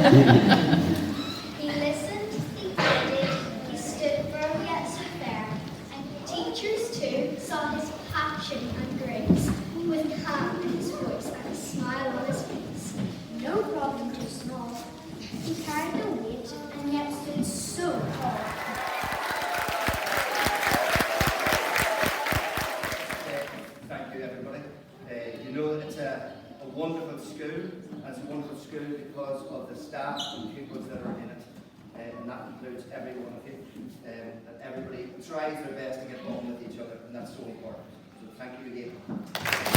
He listened, he guided, he stood firm yet so fair, and teachers too saw his passion and grace, with calm in his voice and a smile on his face. No problem too small. He carried the weight and yet stood so tall. Thank you, everybody. You know, it's a wonderful school, and it's a wonderful school because of the staff and pupils that are in it, and that includes every one of you. That everybody tries their best to get on with each other, and that's so important. So thank you again.